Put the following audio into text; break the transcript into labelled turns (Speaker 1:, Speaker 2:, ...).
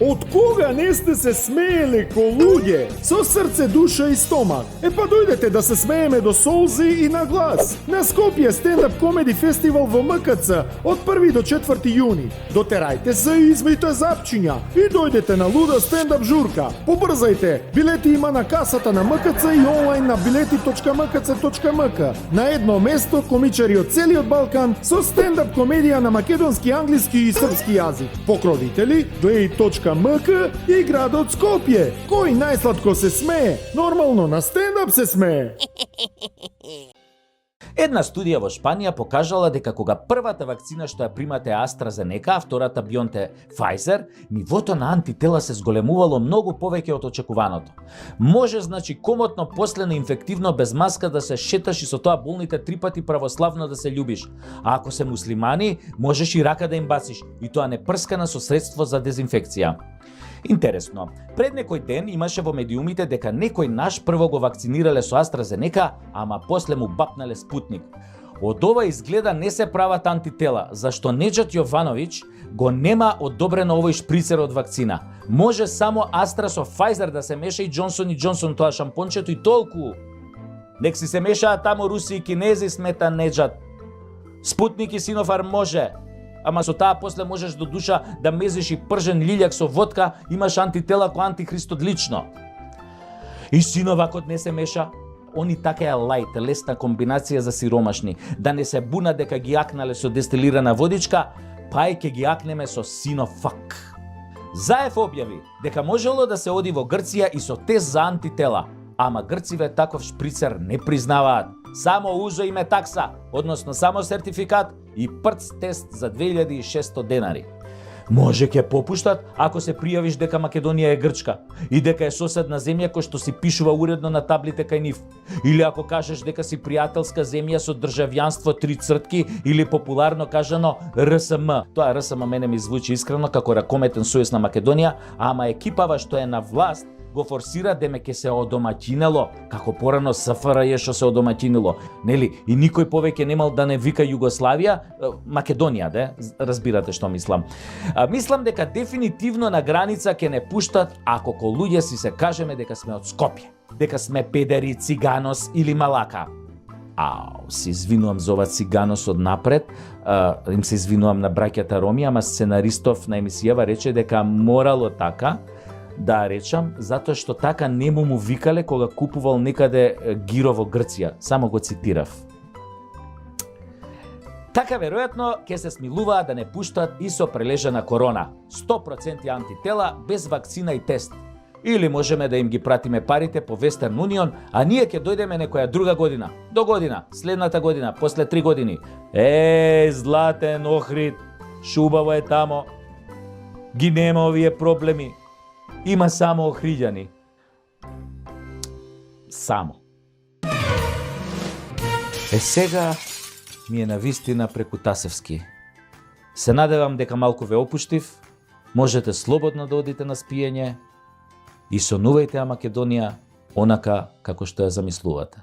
Speaker 1: Од кога не сте се смееле ко луѓе, со срце, душа и стомак? Па дојдете да се смееме до солзи и на глас. На Скопје стендап комеди фестивал во МКЦ од 1 до 4 јуни. Дотерајте се и измите запчиња и дојдете на луда стендап журка. Побрзајте, билети има на касата на МКЦ и онлайн на билети.mkc.mk. На едно место комичари од целиот Балкан со стендап комедија на македонски, англиски и српски јазик. Покровители Glej.mk и градот Скопје. Кој најсладко се смее? Нормално на стендап се смее.
Speaker 2: Една студија во Шпанија покажала дека кога првата вакцина што ја примате е AstraZeneca, а втората BioNTech Pfizer, нивото на антитела се зголемувало многу повеќе од очекуваното. Може, значи, комотно после на инфективно без маска да се шеташ и со тоа болните 3 пати православно да се љубиш. А ако се муслимани, можеш и рака да им бациш, и тоа не прскана со средство за дезинфекција. Интересно, пред некој ден имаше во медиумите дека некој наш прво го вакцинирале со AstraZeneca, ама после му бапнале Спутник. Од ова изгледа не се прават антитела, зашто Неџат Јовановиќ го нема одобрено овој шприцер од вакцина. Може само Астра со Pfizer да се меша и Джонсон и Джонсон тоа шампончето и толку. Нек си се мешаат тамо руси и кинези, смета Неџат. Спутник и Синофарм може. Ама со таа после можеш до душа да мезиш и пржен лилјак со водка, имаш антитела ко антихрист лично. И Синовакот не се меша. Они така е лајт, лесна комбинација за сиромашни. Да не се буна дека ги акнале со дестилирана водичка, па и ке ги акнеме со Синофак. Заев објави дека можело да се оди во Грција и со тест за антитела, ама грциве таков шприцер не признаваат. Само узо име такса, односно само сертификат и прц тест за 2600 денари. Може ќе попуштат ако се пријавиш дека Македонија е Грчка и дека е соседна земја кој што си пишува уредно на таблите кај нив. Или ако кажеш дека си пријателска земја со државјанство 3 цртки или популарно кажано РСМ. Тоа РСМ мене ми звучи искрено како ракометен сојуз на Македонија, ама екипава што е на власт го форсира деме ке се одомаќинело, како порано СФРЈ што се одомаќинило, нели? И никој повеќе немал да не вика Југославија, Македонија, разбирате што мислам. Мислам дека дефинитивно на граница ке не пуштат ако ко луѓе си се кажеме дека сме од Скопје, дека сме педери, циганос или малака. Се извинувам за ова циганос од напред, им се извинувам на браќата Роми, ама сценаристов на емисијава рече дека морало така да речам, затоа што така не му викале кога купувал некаде гиро во Грција. Само го цитирав. Така веројатно ќе се смилуваат да не пуштат и со прележана корона. 100% антитела без вакцина и тест. Или можеме да им ги пратиме парите по Western Union, а ние ќе дојдеме некоја друга година, до година, следната година, после 3 години. Златен Охрид, шубаво е тамо. Ги нема овие проблеми. Има само охриѓани. Само. Сега ми е навистина преку Тасевски. Се надевам дека малку ве опуштив, можете слободно да одите на спиење и сонувајте ја Македонија онака како што ја замислувате.